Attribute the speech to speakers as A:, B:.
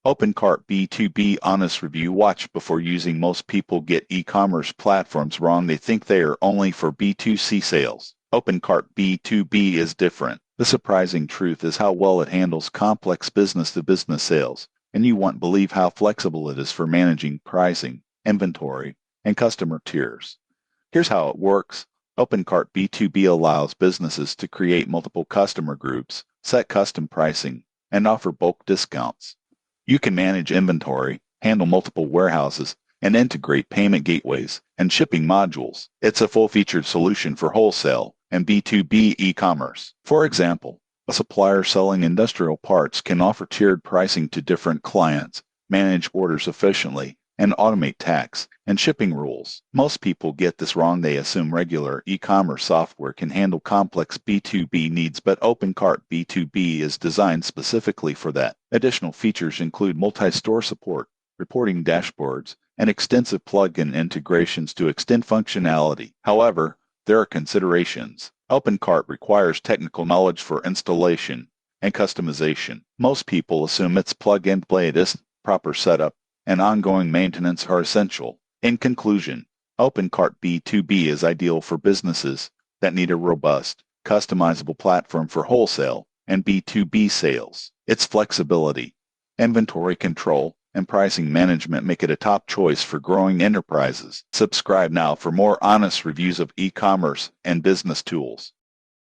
A: OpenCart B2B Honest Review. Watch before using. Most people get e-commerce platforms wrong. They think they are only for B2C sales. OpenCart B2B is different. The surprising truth is how well it handles complex business-to-business sales, and you won't believe how flexible it is for managing pricing, inventory, and customer tiers. Here's how it works. OpenCart B2B allows businesses to create multiple customer groups, set custom pricing, and offer bulk discounts. You can manage inventory, handle multiple warehouses, and integrate payment gateways and shipping modules. It's a full-featured solution for wholesale and B2B e-commerce. For example, a supplier selling industrial parts can offer tiered pricing to different clients, manage orders efficiently, and automate tax and shipping rules. Most people get this wrong. They assume regular e-commerce software can handle complex B2B needs, but OpenCart B2B is designed specifically for that. Additional features include multi-store support, reporting dashboards, and extensive plug-in integrations to extend functionality. However, there are considerations. OpenCart requires technical knowledge for installation and customization. Most people assume it's plug-and-play. This proper setup and ongoing maintenance are essential. In conclusion, OpenCart B2B is ideal for businesses that need a robust, customizable platform for wholesale and B2B sales. Its flexibility, inventory control, and pricing management make it a top choice for growing enterprises. Subscribe now for more honest reviews of e-commerce and business tools.